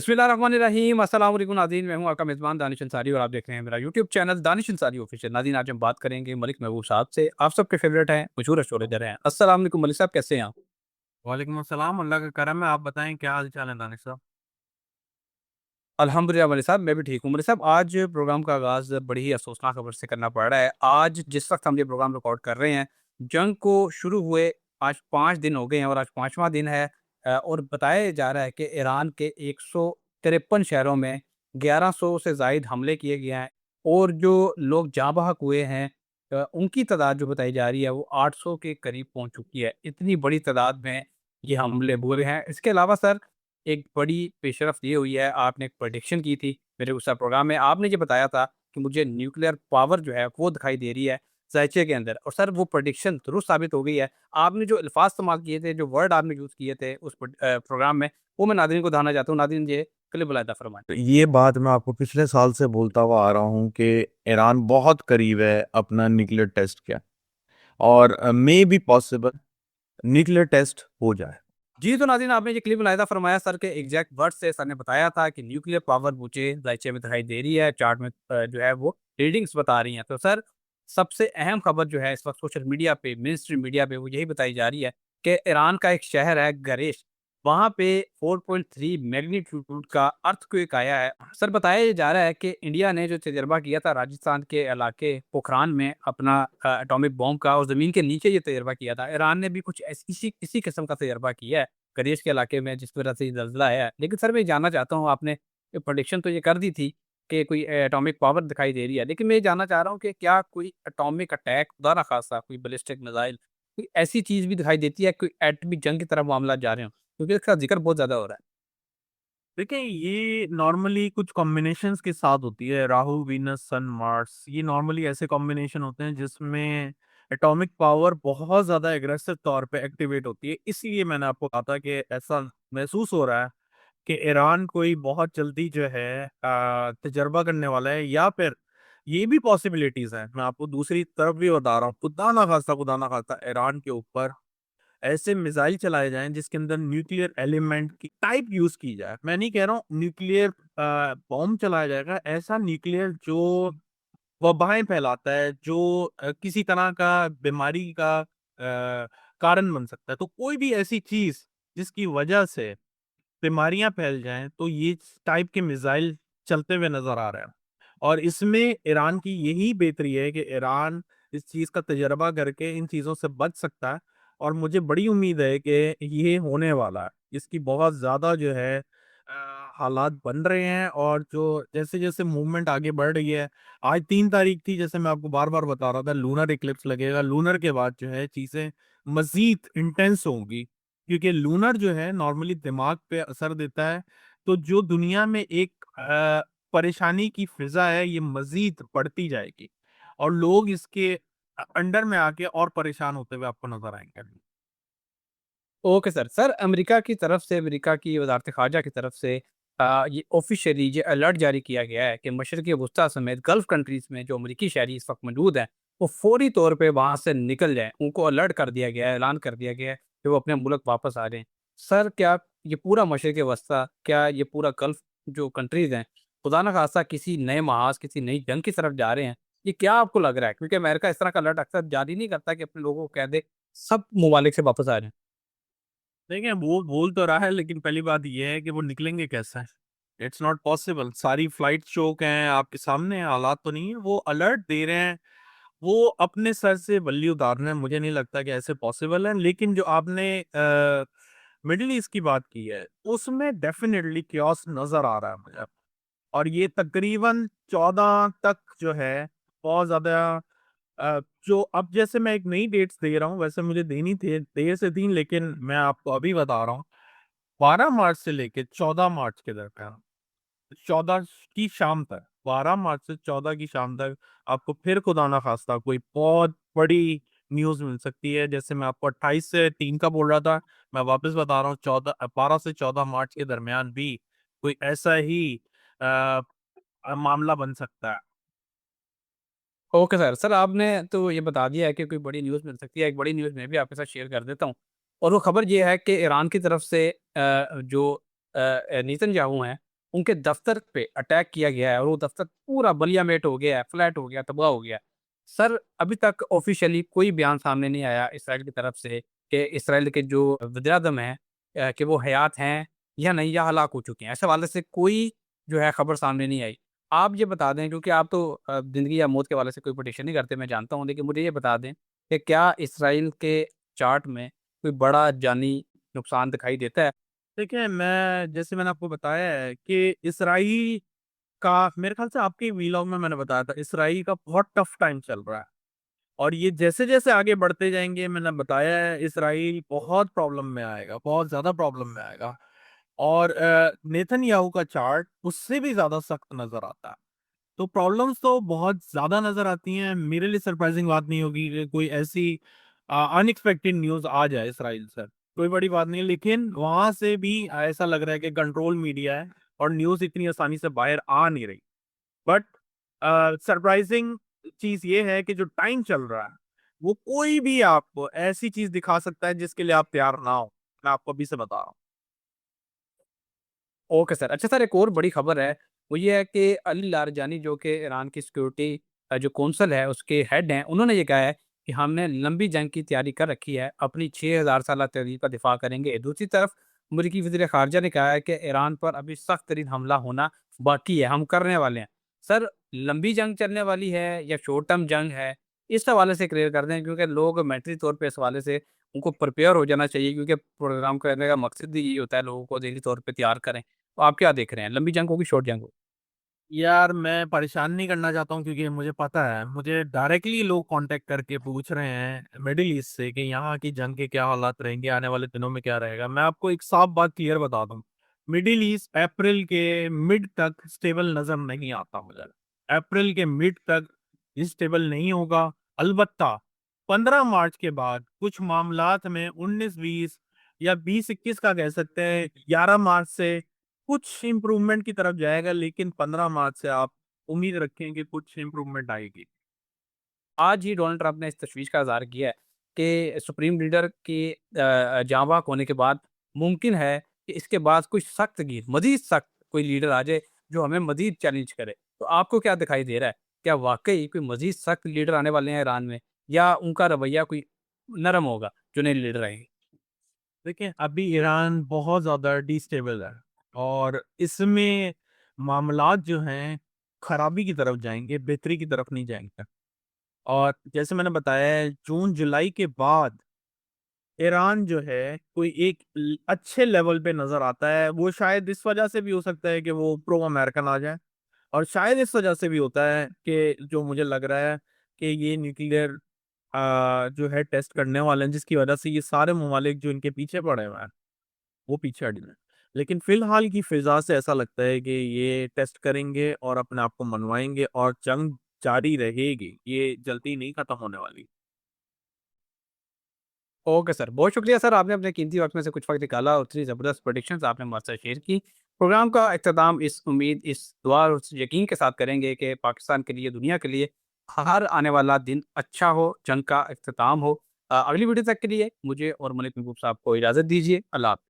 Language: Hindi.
बिस्मिल्लाहिर्रहमानिर्रहीम अस्सलाम वालेकुम नाज़रीन, मैं हूँ आपका मेज़बान दानिश अंसारी और आप देख रहे हैं मेरा YouTube channel Danish Ansari official. नाज़रीन, आज हम बात करेंगे मलिक महबूब साहब से। आप सबके फेवरेट हैं, मशहूर एस्ट्रोलॉजर हैं। अस्सलाम वालेकुम मलिक साहब, कैसे हैं आप? वालेकुम अस्सलाम, अल्लाह का करम है। आप बताएँ क्या हाल-चाल है दानिश साहब? अल्हम्दुलिल्लाह मलिक साहब, मैं भी ठीक हूँ। मलिक साहब, आज प्रोग्राम का आगाज़ बड़ी ही अफ़सोसनाक खबर से करना पड़ रहा है। आज जिस वक़्त हम ये प्रोग्राम रिकॉर्ड कर रहे हैं, जंग को शुरू हुए आज 5 दिन हो गए हैं और आज 5वाँ दिन है। और बताया जा रहा है कि ईरान के 153 शहरों में 1100 से ज़ायद हमले किए गए हैं और जो लोग जाँ बहक हुए हैं उनकी तादाद जो बताई जा रही है वो 800 के करीब पहुँच चुकी है। इतनी बड़ी तादाद में ये हमले हुए हैं। इसके अलावा सर, एक बड़ी पेशरफ़्त ये हुई है, आपने एक प्रेडिक्शन की थी मेरे उस प्रोग्राम में, आपने ये बताया था कि मुझे न्यूक्लियर पावर जो है वो दिखाई दे रही है ज़ायचे के अंदर, और सर वो प्रेडिक्शन दुरुस्त साबित हो गई है। आपने जो अल्फ़ाज़ इस्तेमाल किए थे, जो वर्ड आपने यूज़ किए थे उस प्रोग्राम में, वो मैं नाज़रीन को दोहराना चाहता हूँ। नाज़रीन, ये क्लिप बाकायदा फरमाएँ। तो ये बात मैं आपको पिछले साल से बोलता हुआ आ रहा हूँ कि ईरान बहुत करीब है अपना न्यूक्लियर टेस्ट के और may be possible nuclear test हो जाए। जी, तो नाज़रीन, आपने ये क्लिप मुलाहिज़ा फरमाया सर के एग्ज़ैक्ट वर्ड से। सर ने बताया था कि न्यूक्लियर पावर मुझे ज़ायचे में दिखाई दे रही है, चार्ट में जो है वो रीडिंग्स बता रही हैं। तो सर, सबसे अहम खबर जो है इस वक़्त सोशल मीडिया पे, मेनस्ट्रीम मीडिया पे वो यही बताई जा रही है कि ईरान का एक शहर है गरेश, वहाँ पे 4.3 मैग्नीट्यूड का अर्थक्वेक आया है। सर, बताया ये जा रहा है कि इंडिया ने जो तजर्बा किया था राजस्थान के इलाके पोखरान में अपना एटॉमिक बॉम्ब का, और ज़मीन के नीचे ये तजर्बा किया था। ईरान ने भी कुछ इसी किस्म का तजर्बा किया है गरेश के इलाके में, जिस वजह से ये ज़ल्ज़ला आया है। लेकिन सर, मैं ये जानना चाहता हूँ, आपने प्रेडिक्शन तो ये कर दी थी कि कोई एटॉमिक पावर दिखाई दे रही है। लेकिन मैं ये जानना चाह रहा हूँ कि क्या कोई एटॉमिक अटैक, खुदा ना ख़ास्ता कोई बैलिस्टिक मिसाइल, कोई ऐसी चीज़ भी दिखाई देती है, कोई एटमी जंग की तरफ मामला जा रहे हों? क्योंकि इसका ज़िक्र बहुत ज़्यादा हो रहा है। देखिए, ये नॉर्मली कुछ कॉम्बिनेशंस के साथ होती है, राहु, वीनस, सन, मार्स। ये नॉर्मली ऐसे कॉम्बिनेशन होते हैं जिसमें एटॉमिक पावर बहुत ज़्यादा एग्रेसिव तौर पे एक्टिवेट होती है। इसलिए मैंने आपको कहा था कि ऐसा महसूस हो रहा है कि ईरान कोई बहुत जल्दी जो है तजर्बा करने वाला है, या फिर ये भी पॉसिबिलिटीज़ हैं। मैं आपको दूसरी तरफ भी बता रहा हूँ, खुदा ना खास्ता ईरान के ऊपर ऐसे मिसाइल चलाए जाएँ जिसके अंदर न्यूक्लियर एलिमेंट की टाइप यूज़ की जाए। मैं नहीं कह रहा हूँ न्यूक्लियर बॉम्ब चलाया जाएगा, ऐसा न्यूक्लियर जो वबाएँ फैलाता है, जो किसी तरह का बीमारी का कारण बन सकता है। तो कोई भी ऐसी चीज़ जिसकी वजह से बीमारियाँ फैल जाएँ, तो ये टाइप के मिसाइल चलते हुए नज़र आ रहे हैं। और इसमें ईरान की यही बेहतरी है कि ईरान इस चीज़ का तजर्बा करके इन चीज़ों से बच सकता है, और मुझे बड़ी उम्मीद है कि ये होने वाला है। इसकी बहुत ज़्यादा जो है हालात बन रहे हैं, और जो जैसे-जैसे मूवमेंट आगे बढ़ रही है, आज 3 तारीख थी, जैसे मैं आपको बार-बार बता रहा था, लूनर इक्लिप्स लगेगा। लूनर के बाद जो है चीज़ें मज़ीद इंटेंस होंगी। क्योंकि लूनर जो है नॉर्मली दिमाग पे असर देता है, तो जो दुनिया में एक परेशानी की फ़िज़ा है, ये मज़ीद बढ़ती जाएगी, और लोग इसके अंडर में आके और परेशान होते हुए आपको नज़र आएँगे। Okay sir. सर, अमेरिका की तरफ से, अमेरिका की वज़ारत ख़ारजा की तरफ से ये ऑफ़िशियली ये अलर्ट जारी किया गया है कि मशरिक़ी वुस्ता समेत गल्फ़ कंट्रीज़ में जो अमरीकी शहरी इस वक़्त मौजूद हैं, वो फ़ौरी तौर पे वहाँ से निकल जाएँ। उनको अलर्ट कर दिया गया है, ऐलान कर दिया गया है कि वो अपने मुल्क वापस आ जाएँ। सर, क्या ये पूरा मशरिक़ वस्ता, क्या ये पूरा गल्फ़ जो कंट्रीज़ हैं, खुदा न ख़ास्ता किसी नए महाज़, किसी नई जंग की तरफ जा रहे हैं? ये क्या आपको लग रहा है? क्योंकि अमेरिका इस तरह का अलर्ट अक्सर जारी नहीं करता कि अपने लोगों को कह दे, सब ममालिक से वापस आ जाएँ। देखिए, वो बोल तो रहा है, लेकिन पहली बात ये है कि वो निकलेंगे कैसे? It's not possible. सारी फ्लाइट चोक हैं, आपके सामने हैं, हालात तो नहीं है। वो अलर्ट दे रहे हैं, वो अपने सर से बल्ली उतार रहे हैं। मुझे नहीं लगता कि ऐसे पॉसिबल है। लेकिन जो आपने मिडल ईस्ट की बात की है, उसमें डेफ़िनेटली chaos नज़र आ रहा है मुझे। और ये तकरीबन 14 तक जो है, बहुत ज़्यादा जो अब जैसे मैं एक नई डेट्स दे रहा हूँ, वैसे मुझे देनी थी, देर से थी, लेकिन मैं आपको अभी बता रहा हूँ। 12 मार्च से लेके 14 मार्च के दरमियान, 14 की शाम तक, 12 मार्च से 14 की शाम तक आपको फिर खुदा ना खास्ता कोई बहुत बड़ी न्यूज़ मिल सकती है। जैसे मैं आपको 28 से 3 का बोल रहा था, मैं वापस बता रहा हूँ, 12 से 14 मार्च के दरमियान भी कोई ऐसा ही अ मामला बन सकता है। Okay sir. सर, आपने तो ये बता दिया है कि कोई बड़ी न्यूज़ मिल सकती है। एक बड़ी न्यूज़ मैं भी आपके साथ शेयर कर देता हूँ, और वो खबर ये है कि ईरान की तरफ से जो नेतन्याहू हैं, उनके दफ्तर पे अटैक किया गया है और वो दफ्तर पूरा बलियामेट हो गया है, फ्लैट हो गया, तबाह हो गया है। सर, अभी तक ऑफ़िशियली कोई बयान सामने नहीं आया इसराइल की तरफ से कि इसराइल के जो वज़ीर-ए-आज़म हैं कि वो हयात हैं या नहीं, या हलाक हो चुके हैं। ऐसे हवाले से कोई जो है खबर सामने नहीं आई। आप ये बता दें, क्योंकि आप तो ज़िंदगी या मौत के हवाले से कोई प्रेडिक्शन नहीं करते, मैं जानता हूँ, लेकिन मुझे ये बता दें कि क्या इसराइल के चार्ट में कोई बड़ा जानी नुकसान दिखाई देता है? देखिए, मैं जैसे मैंने आपको बताया है कि इसराइल का मेरे ख़्याल से आपके व्लॉग में मैंने बताया था, इसराइल का बहुत टफ टाइम चल रहा है। और ये जैसे-जैसे आगे बढ़ते जाएँगे, मैंने बताया है, इसराइल बहुत प्रॉब्लम में आएगा, बहुत ज़्यादा प्रॉब्लम में आएगा। और नेतन्याहू का चार्ट उससे भी ज़्यादा सख्त नज़र आता है। तो प्रॉब्लम्स तो बहुत ज़्यादा नज़र आती हैं। मेरे लिए सरप्राइज़िंग बात नहीं होगी कि कोई ऐसी अनएक्सपेक्टेड न्यूज़ आ जाए इसराइल से। कोई बड़ी बात नहीं है, लेकिन वहाँ से भी ऐसा लग रहा है कि कंट्रोल मीडिया है और न्यूज़ इतनी आसानी से बाहर आ नहीं रही। बट सरप्राइज़िंग चीज़ ये है कि जो टाइम चल रहा है, वो कोई भी आपको ऐसी चीज़ दिखा सकता है जिसके लिए आप तैयार ना हो। मैं आपको अभी से बता रहा हूँ। Okay sir. अच्छा सर, एक और बड़ी खबर है, वो ये है कि अली लारजानी जो कि ईरान की सिक्योरिटी जो कौंसल है उसके हेड हैं, उन्होंने ये कहा है कि हमने लंबी जंग की तैयारी कर रखी है, अपनी 6000 साला तहरीर का दिफा करेंगे। दूसरी तरफ अमरीकी वज़ीर ख़ारिजा ने कहा है कि ईरान पर अभी सख्त तरीन हमला होना बाकी है, हम करने वाले हैं। सर, लंबी जंग चलने वाली है या शॉर्ट टर्म जंग है? इस हवाले से क्लियर कर दें, क्योंकि लोग मेंटली तौर पे इस हवाले से उनको प्रिपेयर हो जाना चाहिए, क्योंकि प्रोग्राम करने का मकसद ही यही होता है लोगों को ज़हनी तौर पे तैयार करें। तो आप क्या देख रहे हैं? लंबी जंग होगी, शॉर्ट जंग होगी? यार, मैं परेशान नहीं करना चाहता हूँ क्योंकि मुझे पता है, मुझे डायरेक्टली लोग कॉन्टैक्ट करके पूछ रहे हैं मिडल ईस्ट से कि यहाँ की जंग के क्या हालात रहेंगे, आने वाले दिनों में क्या रहेगा। मैं आपको एक साफ बात क्लियर बता दूँ, मिडल ईस्ट अप्रैल के मिड तक स्टेबल नज़र नहीं आता मुझे। अप्रैल के मिड तक ये स्टेबल नहीं होगा। अलबत्ता 15 मार्च के बाद कुछ मामलात में 19-20 या 20-21 का कह सकते हैं, 11 मार्च से कुछ इम्प्रूवमेंट की तरफ जाएगा, लेकिन 15 मार्च से आप उम्मीद रखें कि कुछ इम्प्रूवमेंट आएगी। आज ही डोनाल्ड ट्रंप ने इस तशवीश का इज़हार किया है कि सुप्रीम लीडर के जाँ बहक होने के बाद मुमकिन है कि इसके बाद कोई सख्त-गिर, मज़ीद सख्त कोई लीडर आ जाए, जो हमें मज़ीद चैलेंज करे। तो आपको क्या दिखाई दे रहा है? क्या वाक़ई कोई मज़ीद सख्त लीडर आने वाले हैं ईरान में, या उनका रवैया कोई नरम होगा, जो नए लीडर आएँगे? देखिए, अभी ईरान बहुत ज़्यादा डिस्टेबल है और इसमें मामलात जो हैं, खराबी की तरफ जाएँगे, बेहतरी की तरफ नहीं जाएँगे। और जैसे मैंने बताया है, जून-जुलाई के बाद ईरान जो है कोई एक अच्छे लेवल पे नज़र आता है। वो शायद इस वजह से भी हो सकता है कि वो प्रो अमेरिकन आ जाए। और शायद इस वजह से भी होता है कि जो मुझे लग रहा है कि ये न्यूक्लियर जो है टेस्ट करने वाले हैं, जिसकी वजह से ये सारे ममालिक जो इनके पीछे पड़े हुए हैं, वो पीछे हट जाएँ। लेकिन फ़िलहाल की फ़िज़ा से ऐसा लगता है कि ये टेस्ट करेंगे और अपने आप को मनवाएँगे और जंग जारी रहेगी। ये जल्दी नहीं खत्म होने वाली। ओके सर, बहुत शुक्रिया सर, आपने अपने कीमती वक़्त में से कुछ वक़्त निकाला और इतनी ज़बरदस्त प्रेडिक्शंस आपने हमारे साथ शेयर की। प्रोग्राम का इख्तिताम इस उम्मीद, इस दुआ और इस यकीन के साथ करेंगे कि पाकिस्तान के लिए, दुनिया के लिए हर आने वाला दिन अच्छा हो, जंग का इख्तिताम हो। अगली वीडियो तक के लिए मुझे और मलिक महबूब साहब को इजाज़त दीजिए। अल्लाह हाफ़िज़।